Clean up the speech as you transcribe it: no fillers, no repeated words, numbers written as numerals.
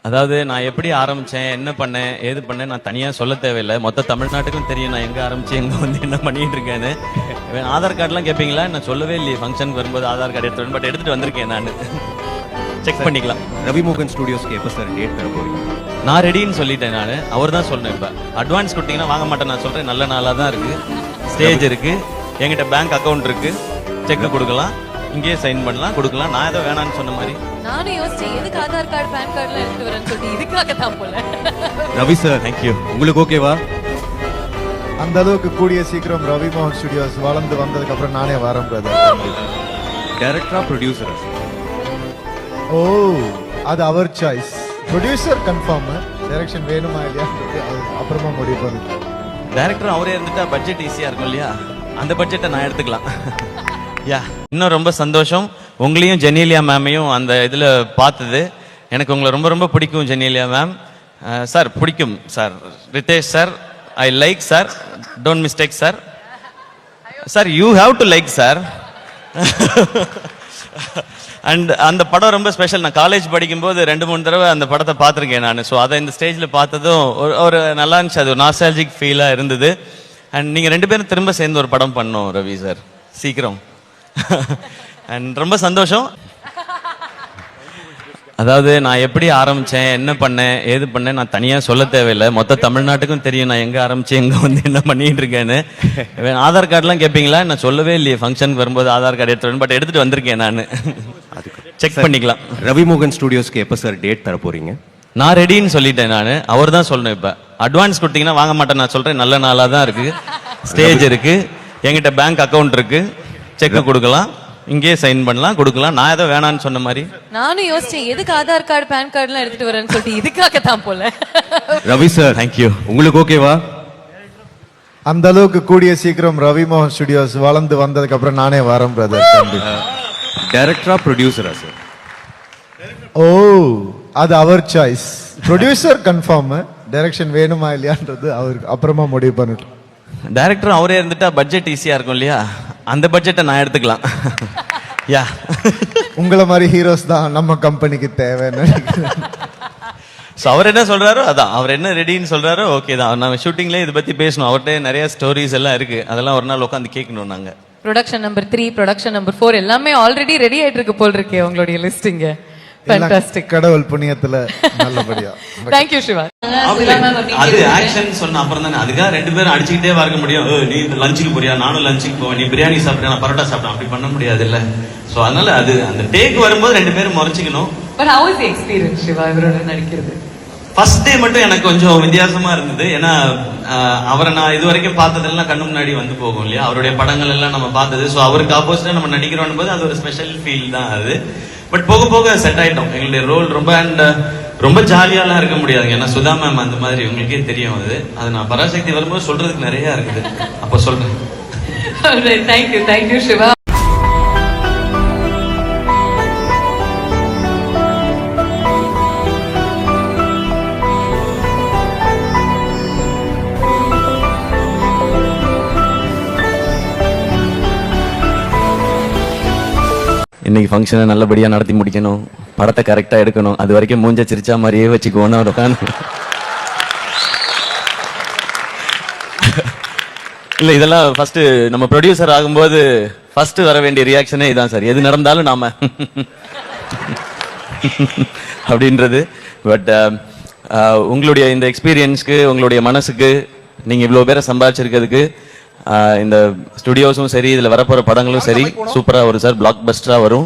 அதாவது நான் எப்படி ஆரம்பிச்சேன், என்ன பண்ணேன், ஏது பண்ணேன் நான் தனியாக சொல்ல தேவையில்லை. மொத்த தமிழ்நாட்டுக்கும் தெரியும் நான் எங்கே ஆரம்பிச்சு எங்கே வந்து என்ன பண்ணிட்டு இருக்கேன்னு. ஆதார் கார்டுலாம் கேட்பீங்களா? நான் சொல்லவே இல்லையே ஃபங்க்ஷனுக்கு வரும்போது ஆதார் கார்டு எடுத்து பட் எடுத்துகிட்டு வந்திருக்கேன் நான். செக் பண்ணிக்கலாம். ரவி மோகன் ஸ்டுடியோஸ்க்கு எப்போ சார் டேட் தர போறீங்க? நான் ரெடின்னு சொல்லிட்டேன். நான் அவர் தான் சொல்லணும். இப்போ அட்வான்ஸ் கொடுத்தீங்கன்னா வாங்க மாட்டேன். நான் சொல்கிறேன் நல்ல நாளாக தான் இருக்குது. ஸ்டேஜ் இருக்குது, என்கிட்ட பேங்க் அக்கௌண்ட் இருக்குது, செக்கு கொடுக்கலாம், இங்கேயே சைன் பண்ணலாம், கொடுக்கலாம். நான் ஏதோ வேணான்னு சொன்ன மாதிரி நானும் யோசிச்சேன் எதுக்கு ஆதார் கார்டு பேன் கார்டுலாம் எடுத்து வரேன்னு சொல்லிட்டு இதுக்காக தான் போல. Ravi sir, thank you. உங்களுக்கு ஓகேவா? அந்த அளவுக்கு கூடிய சீக்கிரம் ரவி மோகன் ஸ்டுடியோஸ் வளர்ந்து வந்ததுக்கு அப்புறம் நானே வரேன் பிரதர். டைரக்டரா ப்ரொடியூசரா? ஓ, அது அவர் சாய்ஸ். ப்ரொடியூசர் கன்ஃபார்ம், டைரக்ஷன் வேணுமா இல்லையா அப்புறமா முடிவு பண்ணுது. டைரக்டர் அவரே இருந்துட்டா பட்ஜெட் ஈஸியாக இருக்கும் இல்லையா? அந்த பட்ஜெட்டை நான் எடுத்துக்கலாம். யா, இன்னும் ரொம்ப சந்தோஷம். உங்களையும் ஜெனீலியா மேமையும் அந்த இதில் பார்த்தது எனக்கு உங்களை ரொம்ப ரொம்ப பிடிக்கும். ஜெனீலியா மேம் சார் பிடிக்கும் sir. Ritesh sir I like sir, don't mistake sir. Sir you have to like sir. And அந்த படம் ரொம்ப ஸ்பெஷல். நான் காலேஜ் படிக்கும்போது 2-3 தடவை அந்த படத்தை பார்த்துருக்கேன் நான். ஸோ அதை இந்த ஸ்டேஜில் பார்த்ததும் ஒரு நல்லா இருந்துச்சு. அது ஒரு நாஸ்டால்ஜிக் ஃபீலாக இருந்தது. அண்ட் நீங்கள் 2 பேரும் திரும்ப சேர்ந்து ஒரு படம் பண்ணோம் ரவி சார் சீக்கிரம். அண்ட் ரொம்ப சந்தோஷம். அதாவது நான் எப்படி ஆரம்பித்தேன், என்ன பண்ணேன், ஏது பண்ணேன் நான் தனியாக சொல்ல தேவையில்லை. மொத்த தமிழ்நாட்டுக்கும் தெரியும் நான் எங்கே ஆரம்பிச்சு எங்கே வந்து என்ன பண்ணிட்டு இருக்கேன்னு. ஆதார் கார்டுலாம் கேட்பீங்களா? நான் சொல்லவே இல்லையே ஃபங்க்ஷனுக்கு வரும்போது ஆதார் கார்டு எடுத்து பட் எடுத்துகிட்டு வந்திருக்கேன் நான். செக் பண்ணிக்கலாம். ரவி மோகன் ஸ்டுடியோஸ்க்கு எப்போ சார் டேட் தர போறீங்க? நான் ரெடின்னு சொல்லிட்டேன். நான் அவர் தான் சொல்லணும். இப்போ அட்வான்ஸ் கொடுத்தீங்கன்னா வாங்க மாட்டேன். நான் சொல்கிறேன் நல்ல நாளாக தான் இருக்குது. ஸ்டேஜ் இருக்குது, என்கிட்ட பேங்க் அக்கௌண்ட் இருக்குது, செக்கு கொடுக்கலாம், இங்கேயே சைன் பண்ணலாம், கொடுக்கலாம். நான் ஏதோ வேணான்னு சொன்ன மாதிரி நானும் யோசிச்சேன் எதுக்கு ஆதார் கார்டு பேன் கார்டுலாம் எடுத்துட்டு வரேன்னு சொல்லிட்டு இதுக்காக தான் போல. Ravi sir, thank you. உங்களுக்கு ஓகேவா? அந்த அளவுக்கு கூடிய சீக்கிரம் ரவி மோகன் ஸ்டுடியோஸ் வளர்ந்து வந்ததுக்கு அப்புறம் நானே வரேன் பிரதர். டைரக்டரா ப்ரொடியூசரா சார்? ஓ, அது அவர் சாய்ஸ். ப்ரொடியூசர் கன்ஃபார்ம், டைரக்ஷன் வேணுமா இல்லையான்றது அவருக்கு அப்புறமா முடிவு பண்ணிட்டோம். டைரக்டர் அவரே இருந்துட்டா பட்ஜெட் ஈஸியாக இருக்கும் இல்லையா? அந்த பட்ஜெட்டை நான் எடுத்துக்கலாம். யா, உங்களை மாதிரி ஹீரோஸ் தான் நம்ம கம்பெனிக்கு தேவைன்னு நினைக்கிறேன். ஸோ அவர் என்ன சொல்றாரோ அதான். அவர் என்ன ரெடின்னு சொல்றாரோ ஓகே தான். நம்ம ஷூட்டிங்லேயே இதை பற்றி பேசணும். அவர்கிட்ட நிறைய ஸ்டோரிஸ் எல்லாம் இருக்கு. அதெல்லாம் ஒரு நாள் உட்காந்து கேட்கணும் நாங்கள். ப்ரொடக்ஷன் நம்பர் 3, ப்ரொடக்ஷன் நம்பர் 4 எல்லாமே ஆல்ரெடி ரெடி ஆயிட்டு இருக்கு போல் இருக்கே உங்களுடைய லிஸ்டிங்க. ஃபேண்டாஸ்டிக். கடவுள் புண்ணியத்துல நல்லபடியா. Thank you Siva. அது ஆக்ஷன் சொன்ன அப்புறம் தானே அதுக்காக 2 பேரும் அடிச்சுக்கிட்டே வர முடியும். நீ லஞ்சுக்கு போறியா, நானும் லஞ்சுக்கு போவேன், நீ பிரியாணி சாப்பிட்றியா, நான் பரோட்டா சாப்பிட்டேன், அப்படி பண்ண முடியாது இல்ல. ஸோ அதனால அது அந்த டேக் வரும்போது 2 பேரும் முறைச்சிக்கணும். But how is the experience Siva இவரோட நடிக்கிறது? ஃபர்ஸ்ட் டே மட்டும் எனக்கு கொஞ்சம் வித்தியாசமா இருந்தது. ஏன்னா அவரை நான் இது வரைக்கும் பார்த்ததெல்லாம் கண்ணு முன்னாடி வந்து போகும் இல்லையா? அவருடைய படங்கள் எல்லாம் நம்ம பார்த்தது. ஸோ அவருக்கு ஆப்போசிட்டா நம்ம நடிக்கிறோம் போது அது ஒரு ஸ்பெஷல் ஃபீல் தான் அது. பட் போக போக செட் ஆயிட்டோம். எங்களுடைய ரோல் ரொம்ப அண்ட் ரொம்ப ஜாலியாலாம் இருக்க முடியாதுங்க. ஏன்னா சுதா மேம் அந்த மாதிரி உங்களுக்கே தெரியும். அது நான் பராசக்தி வரும்போது சொல்றதுக்கு நிறைய இருக்குது. அப்ப சொல்றேன். Thank you Siva. இன்னைக்கு ஃபங்க்ஷனை நல்லபடியாக நடத்தி முடிக்கணும், படத்தை கரெக்டாக எடுக்கணும். அது வரைக்கும் மூஞ்ச சிரிச்சா மாதிரியே வச்சுக்குவோன்னு உட்காந்து. இல்லை இதெல்லாம் ஃபர்ஸ்ட் நம்ம ப்ரொடியூசர் ஆகும்போது ஃபர்ஸ்ட் வர வேண்டிய ரியாக்ஷனே இதான் சார். எது நடந்தாலும் நாம அப்படின்றது. பட் உங்களுடைய இந்த எக்ஸ்பீரியன்ஸ்க்கு, உங்களுடைய மனசுக்கு, நீங்கள் இவ்வளோ பேரை சம்பாதிச்சிருக்கிறதுக்கு, இந்த ஸ்டுடியோஸும் சரி, இதில் வரப்போகிற படங்களும் சரி சூப்பராக வரும் சார். பிளாக் பஸ்டராக வரும்.